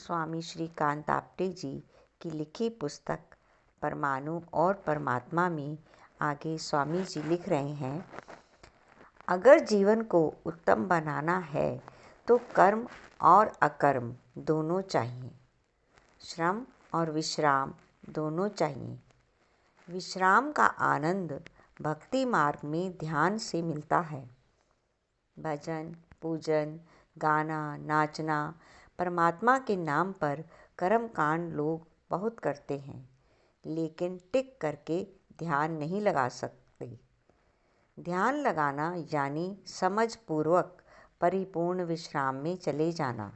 स्वामी श्रीकांत आप्टे जी की लिखी पुस्तक परमाणु और परमात्मा में आगे स्वामी जी लिख रहे हैं, अगर जीवन को उत्तम बनाना है तो कर्म और अकर्म दोनों चाहिए, श्रम और विश्राम दोनों चाहिए। विश्राम का आनंद भक्ति मार्ग में ध्यान से मिलता है। भजन, पूजन, गाना, नाचना, परमात्मा के नाम पर कर्म कांड लोग बहुत करते हैं, लेकिन टिक करके ध्यान नहीं लगा सकते। ध्यान लगाना यानी समझपूर्वक परिपूर्ण विश्राम में चले जाना।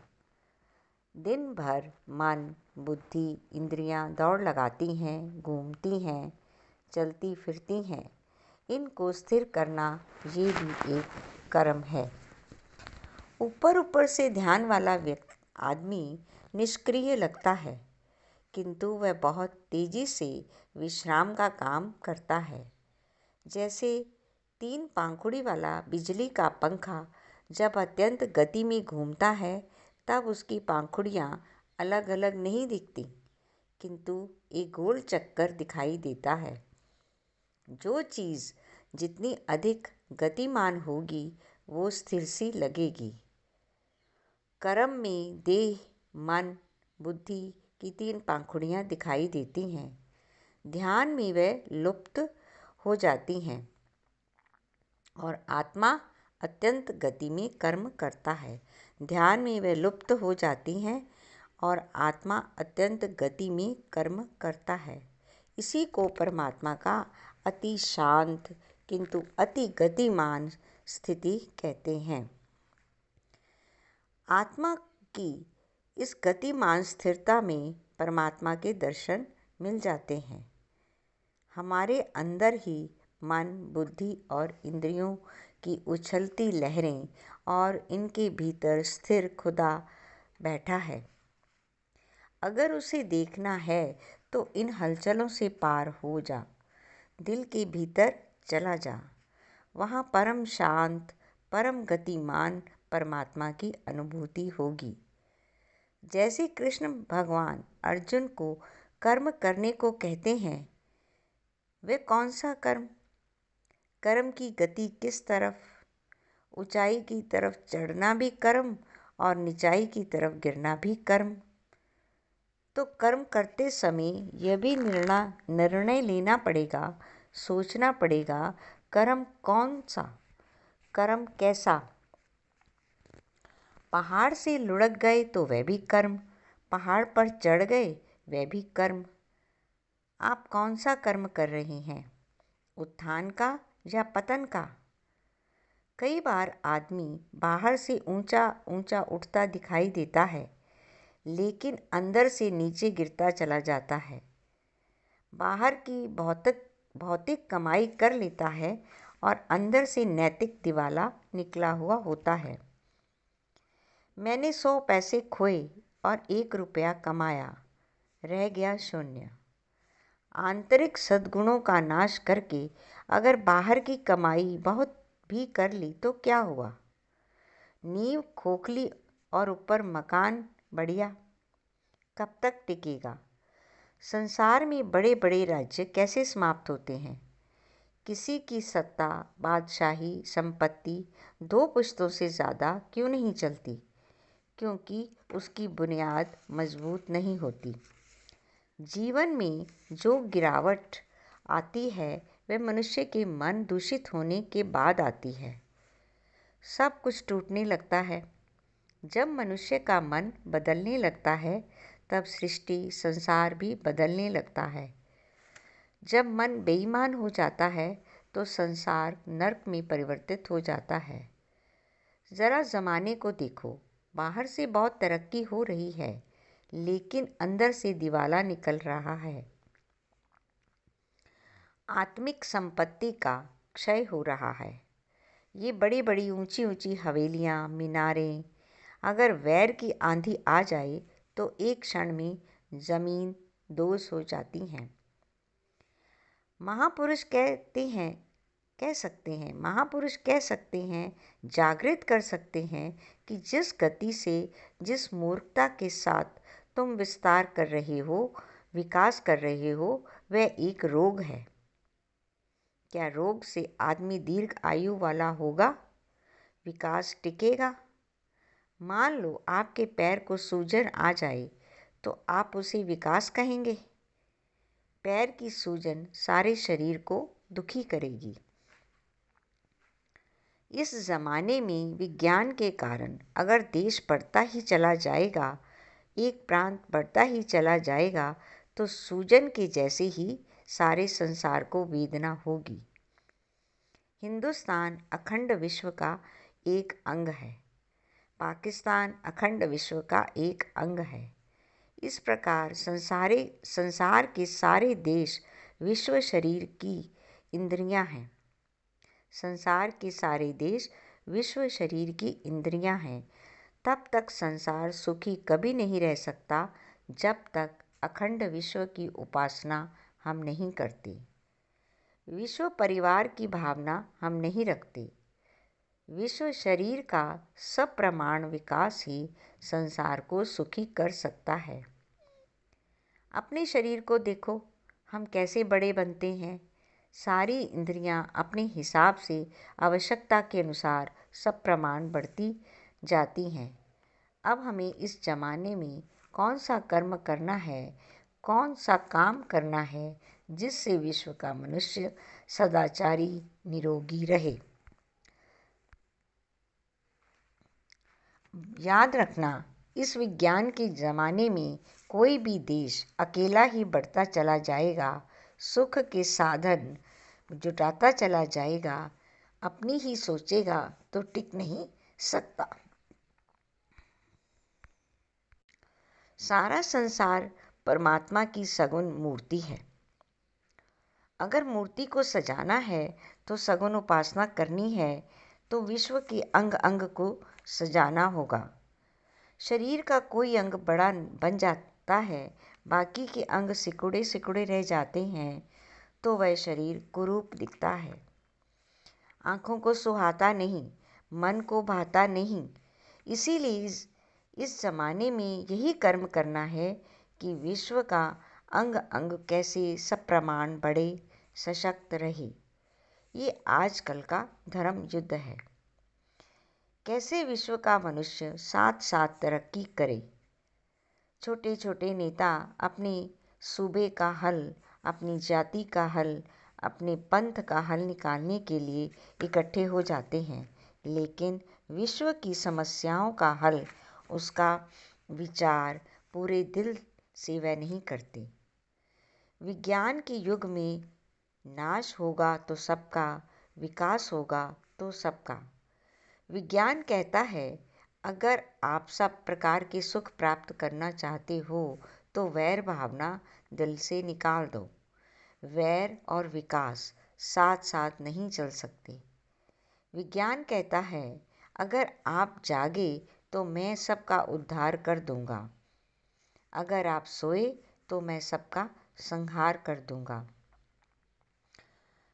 दिन भर मन, बुद्धि, इंद्रियां दौड़ लगाती हैं, घूमती हैं, चलती फिरती हैं। इनको स्थिर करना ये भी एक कर्म है। ऊपर ऊपर से ध्यान वाला आदमी निष्क्रिय लगता है, किंतु वह बहुत तेजी से विश्राम का काम करता है। जैसे 3 पंखुड़ी वाला बिजली का पंखा जब अत्यंत गति में घूमता है तब उसकी पंखुड़ियाँ अलग अलग नहीं दिखती, किंतु एक गोल चक्कर दिखाई देता है। जो चीज़ जितनी अधिक गतिमान होगी वो स्थिर सी लगेगी। कर्म में देह, मन, बुद्धि की 3 पंखुड़ियाँ दिखाई देती हैं। ध्यान में वे लुप्त हो जाती हैं और आत्मा अत्यंत गति में कर्म करता है। ध्यान में वे लुप्त हो जाती हैं और आत्मा अत्यंत गति में कर्म करता है। इसी को परमात्मा का अति शांत किंतु अति गतिमान स्थिति कहते हैं। आत्मा की इस गतिमान स्थिरता में परमात्मा के दर्शन मिल जाते हैं। हमारे अंदर ही मन, बुद्धि और इंद्रियों की उछलती लहरें और इनके भीतर स्थिर खुदा बैठा है। अगर उसे देखना है तो इन हलचलों से पार हो जा, दिल के भीतर चला जा। वहाँ परम शांत, परम गतिमान परमात्मा की अनुभूति होगी। जैसे कृष्ण भगवान अर्जुन को कर्म करने को कहते हैं, वे कौन सा कर्म? कर्म की गति किस तरफ? ऊंचाई की तरफ चढ़ना भी कर्म और निचाई की तरफ गिरना भी कर्म। तो कर्म करते समय यह भी निर्णय लेना पड़ेगा, सोचना पड़ेगा, कर्म कौन सा, कर्म कैसा। पहाड़ से लुढ़क गए तो वह भी कर्म, पहाड़ पर चढ़ गए वह भी कर्म। आप कौन सा कर्म कर रहे हैं, उत्थान का या पतन का? कई बार आदमी बाहर से ऊंचा ऊंचा उठता दिखाई देता है, लेकिन अंदर से नीचे गिरता चला जाता है। बाहर की भौतिक कमाई कर लेता है और अंदर से नैतिक दिवाला निकला हुआ होता है। मैंने 100 पैसे खोए और 1 रुपया कमाया, रह गया शून्य। आंतरिक सद्गुणों का नाश करके अगर बाहर की कमाई बहुत भी कर ली तो क्या हुआ? नींव खोखली और ऊपर मकान बढ़िया, कब तक टिकेगा? संसार में बड़े बड़े राज्य कैसे समाप्त होते हैं? किसी की सत्ता, बादशाही, संपत्ति 2 पुश्तों से ज़्यादा क्यों नहीं चलती? क्योंकि उसकी बुनियाद मजबूत नहीं होती। जीवन में जो गिरावट आती है वह मनुष्य के मन दूषित होने के बाद आती है। सब कुछ टूटने लगता है। जब मनुष्य का मन बदलने लगता है तब सृष्टि, संसार भी बदलने लगता है। जब मन बेईमान हो जाता है तो संसार नरक में परिवर्तित हो जाता है। ज़रा ज़माने को देखो, बाहर से बहुत तरक्की हो रही है, लेकिन अंदर से दिवाला निकल रहा है। आत्मिक संपत्ति का क्षय हो रहा है। ये बड़ी बड़ी ऊंची ऊंची हवेलियाँ, मीनारें, अगर वैर की आंधी आ जाए तो एक क्षण में ज़मीन दोष हो जाती हैं। महापुरुष कह सकते हैं, जागृत कर सकते हैं कि जिस गति से, जिस मूर्खता के साथ तुम विस्तार कर रहे हो, विकास कर रहे हो, वह एक रोग है। क्या रोग से आदमी दीर्घ आयु वाला होगा? विकास टिकेगा? मान लो आपके पैर को सूजन आ जाए तो आप उसे विकास कहेंगे? पैर की सूजन सारे शरीर को दुखी करेगी। इस ज़माने में विज्ञान के कारण अगर देश बढ़ता ही चला जाएगा, एक प्रांत बढ़ता ही चला जाएगा, तो सूजन के जैसे ही सारे संसार को वेदना होगी। हिंदुस्तान अखंड विश्व का एक अंग है। पाकिस्तान अखंड विश्व का एक अंग है। इस प्रकार संसार के सारे देश विश्व शरीर की इंद्रियां हैं। संसार के सारे देश विश्व शरीर की इंद्रियां हैं। तब तक संसार सुखी कभी नहीं रह सकता जब तक अखंड विश्व की उपासना हम नहीं करते, विश्व परिवार की भावना हम नहीं रखते। विश्व शरीर का सप्रमाण विकास ही संसार को सुखी कर सकता है। अपने शरीर को देखो, हम कैसे बड़े बनते हैं। सारी इंद्रियां अपने हिसाब से आवश्यकता के अनुसार सप्रमाण बढ़ती जाती हैं। अब हमें इस जमाने में कौन सा कर्म करना है, कौन सा काम करना है जिससे विश्व का मनुष्य सदाचारी निरोगी रहे। याद रखना, इस विज्ञान के ज़माने में कोई भी देश अकेला ही बढ़ता चला जाएगा, सुख के साधन जुटाता चला जाएगा, अपनी ही सोचेगा तो टिक नहीं सकता। सारा संसार परमात्मा की सगुण मूर्ति है। अगर मूर्ति को सजाना है तो सगुण उपासना करनी है, तो विश्व के अंग अंग को सजाना होगा। शरीर का कोई अंग बड़ा बन जाता है, बाकी के अंग सिकुड़े सिकुड़े रह जाते हैं, तो वह शरीर कुरूप दिखता है। आँखों को सुहाता नहीं, मन को भाता नहीं। इसीलिए इस ज़माने में यही कर्म करना है कि विश्व का अंग अंग कैसे सप्रमाण बढ़े, सशक्त रहे। ये आजकल का धर्म युद्ध है। कैसे विश्व का मनुष्य साथ साथ तरक्की करे। छोटे छोटे नेता अपने सूबे का हल, अपनी जाति का हल, अपने पंथ का हल निकालने के लिए इकट्ठे हो जाते हैं, लेकिन विश्व की समस्याओं का हल, उसका विचार पूरे दिल से वह नहीं करते। विज्ञान के युग में नाश होगा तो सबका, विकास होगा तो सबका। विज्ञान कहता है, अगर आप सब प्रकार के सुख प्राप्त करना चाहते हो तो वैर भावना दिल से निकाल दो। वैर और विकास साथ साथ नहीं चल सकते। विज्ञान कहता है, अगर आप जागे तो मैं सबका उद्धार कर दूंगा, अगर आप सोए तो मैं सबका संहार कर दूंगा।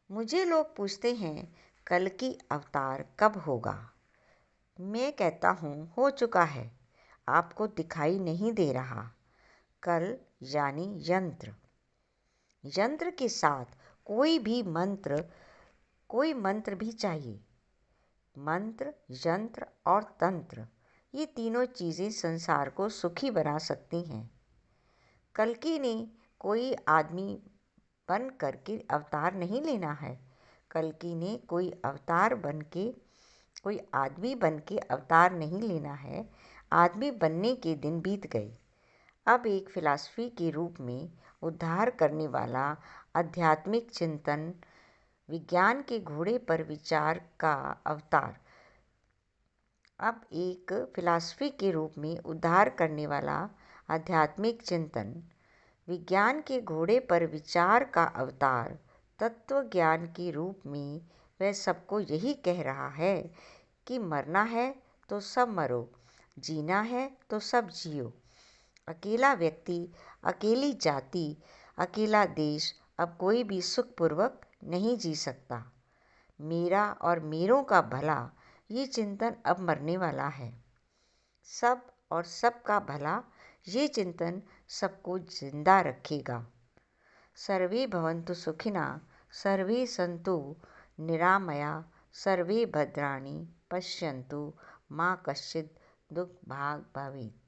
मुझे लोग पूछते हैं, कल की अवतार कब होगा? मैं कहता हूँ, हो चुका है, आपको दिखाई नहीं दे रहा। कल यानी यंत्र। यंत्र के साथ कोई मंत्र भी चाहिए। मंत्र, यंत्र और तंत्र, ये तीनों चीज़ें संसार को सुखी बना सकती हैं। कल्कि ने कोई आदमी बन करके अवतार नहीं लेना है। कल्कि ने कोई आदमी बन के अवतार नहीं लेना है। आदमी बनने के दिन बीत गए। अब एक फिलॉसफी के रूप में उद्धार करने वाला आध्यात्मिक चिंतन, विज्ञान के घोड़े पर विचार का अवतार। अब एक फिलॉसफी के रूप में उद्धार करने वाला आध्यात्मिक चिंतन, विज्ञान के घोड़े पर विचार का अवतार, तत्व ज्ञान के रूप में वह सबको यही कह रहा है कि मरना है तो सब मरो, जीना है तो सब जियो। अकेला व्यक्ति, अकेली जाति, अकेला देश अब कोई भी सुखपूर्वक नहीं जी सकता। मेरा और मेरों का भला, ये चिंतन अब मरने वाला है। सब और सब का भला, ये चिंतन सबको जिंदा रखेगा। सर्वे भवन्तु सुखिनः, सर्वे सन्तु निरामया, सर्वे भद्राणि पश्यन्तु मा कश्चित् दुःखभाग् भवेत्।